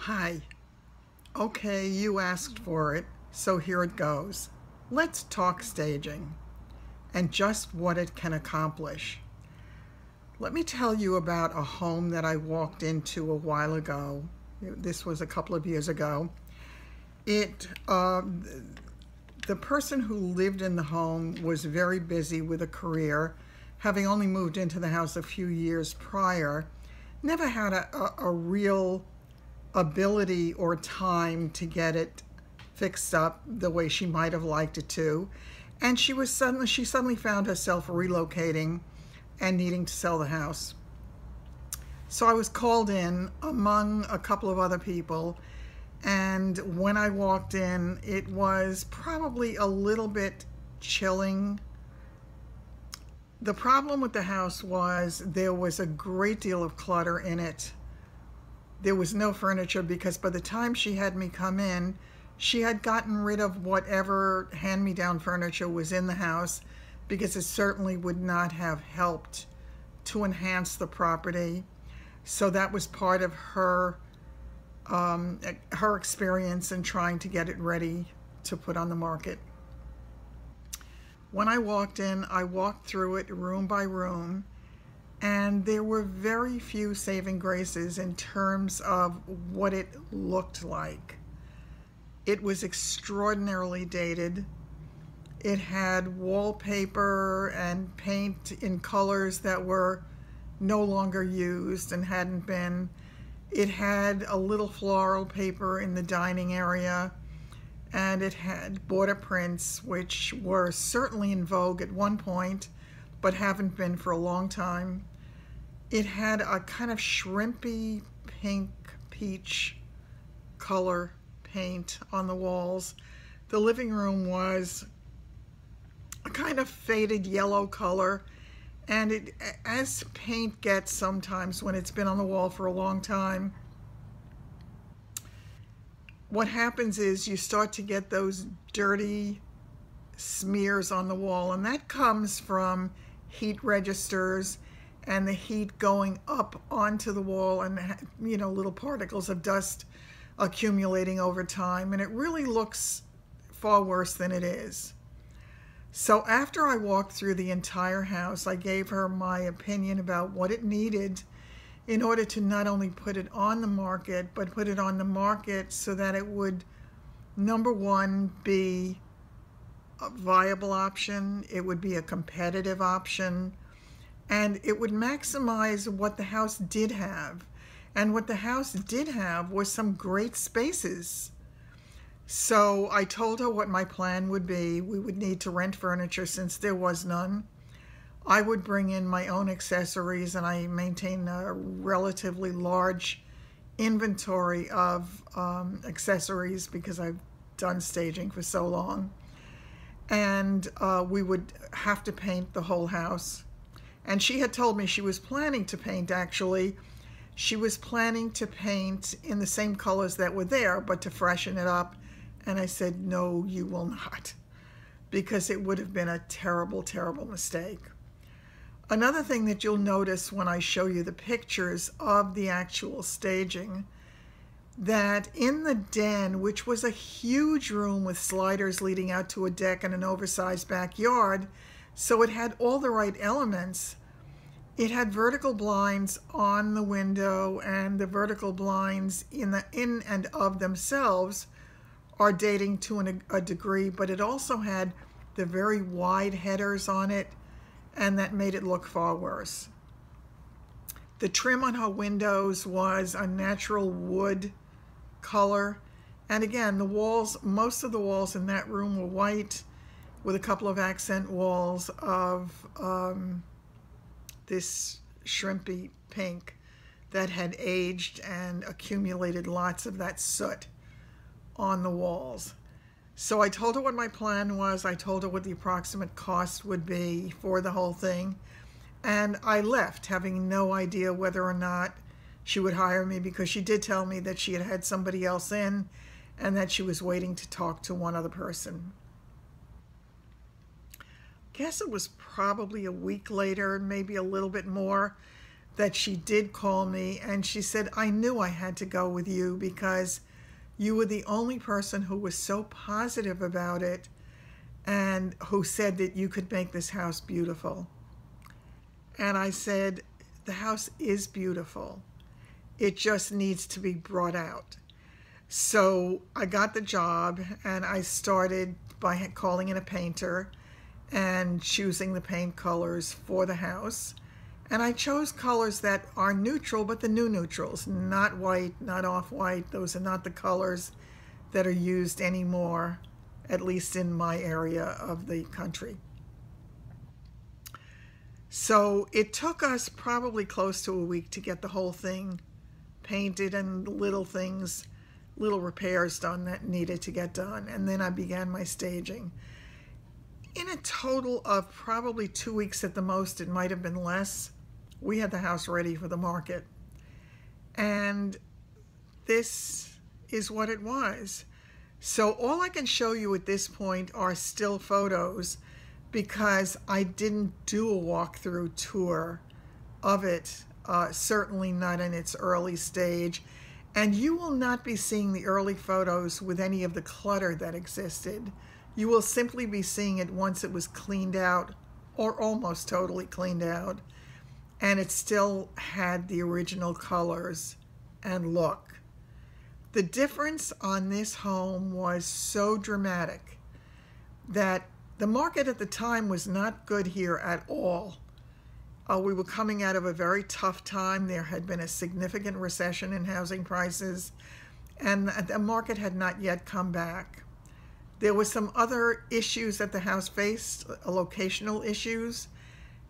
Hi. Okay, you asked for it, so here it goes. Let's talk staging and just what it can accomplish. Let me tell you about a home that I walked into a while ago. This was a couple of years ago. The person who lived in the home was very busy with a career, having only moved into the house a few years prior, never had a real ability or time to get it fixed up the way she might have liked it to, and she suddenly found herself relocating and needing to sell the house. So I was called in among a couple of other people, and when I walked in, it was probably a little bit chilling. The problem with the house was there was a great deal of clutter in it. There was no furniture because by the time she had me come in, she had gotten rid of whatever hand-me-down furniture was in the house, because it certainly would not have helped to enhance the property. So that was part of her experience in trying to get it ready to put on the market. When I walked in, I walked through it room by room, and there were very few saving graces in terms of what it looked like. It was extraordinarily dated. It had wallpaper and paint in colors that were no longer used and hadn't been. It had a little floral paper in the dining area, and it had border prints, which were certainly in vogue at one point, but haven't been for a long time. It had a kind of shrimpy pink peach color paint on the walls. The living room was a kind of faded yellow color, and it, as paint gets sometimes when it's been on the wall for a long time, what happens is you start to get those dirty smears on the wall, and that comes from heat registers and the heat going up onto the wall, and little particles of dust accumulating over time, and it really looks far worse than it is. So after I walked through the entire house, I gave her my opinion about what it needed in order to not only put it on the market, but put it on the market so that it would, number one, be a viable option, it would be a competitive option, and it would maximize what the house did have. And what the house did have was some great spaces. So I told her what my plan would be. We would need to rent furniture since there was none. I would bring in my own accessories, and I maintain a relatively large inventory of accessories because I've done staging for so long. And we would have to paint the whole house. And she had told me she was planning to paint, actually. She was planning to paint in the same colors that were there, but to freshen it up. And I said, no, you will not, because it would have been a terrible, terrible mistake. Another thing that you'll notice when I show you the pictures of the actual staging, that in the den, which was a huge room with sliders leading out to a deck and an oversized backyard, so it had all the right elements. It had vertical blinds on the window, and the vertical blinds in and of themselves are dating to a degree, but it also had the very wide headers on it, and that made it look far worse. The trim on her windows was a natural wood color, and again, the walls, most of the walls in that room were white, with a couple of accent walls of this shrimpy pink that had aged and accumulated lots of that soot on the walls. So I told her what my plan was. I told her what the approximate cost would be for the whole thing, and I left having no idea whether or not she would hire me, because she did tell me that she had had somebody else in and that she was waiting to talk to one other person. Guess it was probably a week later, maybe a little bit more, that she did call me, and she said, I knew I had to go with you because you were the only person who was so positive about it and who said that you could make this house beautiful. And I said, the house is beautiful. It just needs to be brought out. So I got the job, and I started by calling in a painter and choosing the paint colors for the house. And I chose colors that are neutral, but the new neutrals, not white, not off-white. Those are not the colors that are used anymore, at least in my area of the country. So it took us probably close to a week to get the whole thing painted and little things, little repairs done that needed to get done. And then I began my staging. In a total of probably 2 weeks at the most, it might have been less, we had the house ready for the market. And this is what it was. So all I can show you at this point are still photos, because I didn't do a walkthrough tour of it, certainly not in its early stage. And you will not be seeing the early photos with any of the clutter that existed. You will simply be seeing it once it was cleaned out, or almost totally cleaned out, and it still had the original colors and look. The difference on this home was so dramatic that the market at the time was not good here at all. We were coming out of a very tough time. There had been a significant recession in housing prices, and the market had not yet come back. There were some other issues that the house faced, locational issues,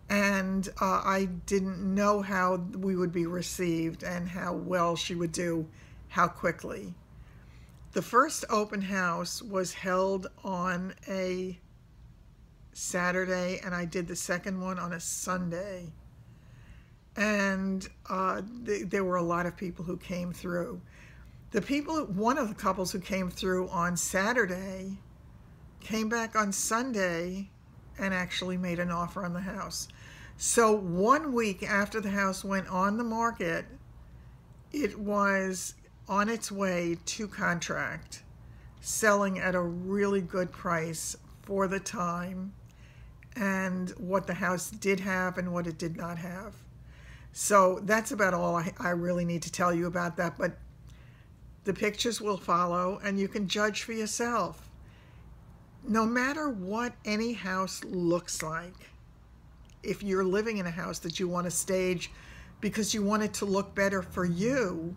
and I didn't know how we would be received and how well she would do, how quickly. The first open house was held on a Saturday, and I did the second one on a Sunday. And there were a lot of people who came through. One of the couples who came through on Saturday came back on Sunday and actually made an offer on the house. So 1 week after the house went on the market, it was on its way to contract, selling at a really good price for the time and what the house did have and what it did not have. So that's about all I really need to tell you about that, but the pictures will follow and you can judge for yourself. No matter what any house looks like, if you're living in a house that you want to stage because you want it to look better for you,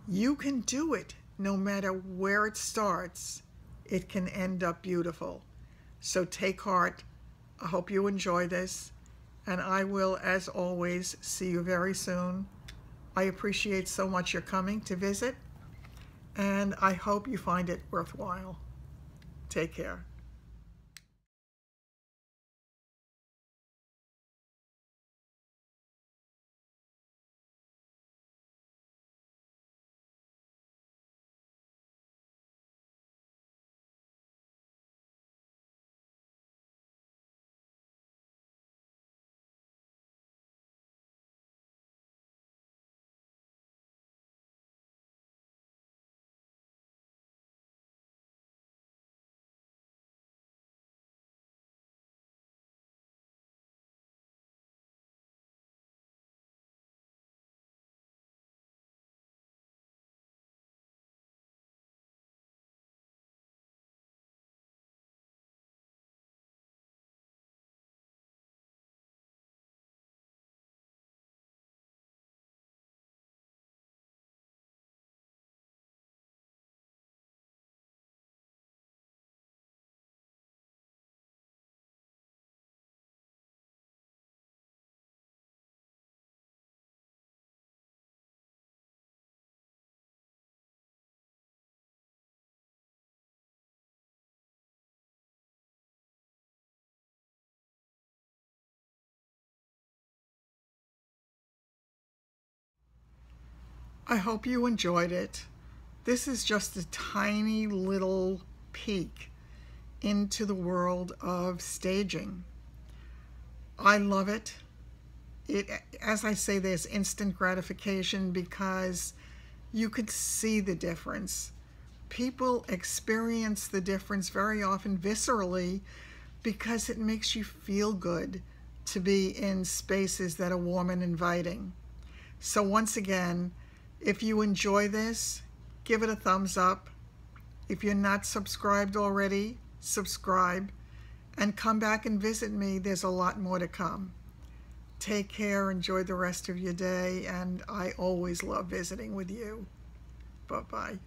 you can do it. No matter where it starts, it can end up beautiful. So take heart. I hope you enjoy this, and I will, as always, see you very soon. I appreciate so much your coming to visit, and I hope you find it worthwhile. Take care. I hope you enjoyed it. This is just a tiny little peek into the world of staging. I love it. it, as I say, there's instant gratification because you could see the difference. People experience the difference very often viscerally because it makes you feel good to be in spaces that are warm and inviting. So once again, if you enjoy this, give it a thumbs up. If you're not subscribed already, subscribe and come back and visit me. There's a lot more to come. Take care, enjoy the rest of your day, and I always love visiting with you. Bye-bye.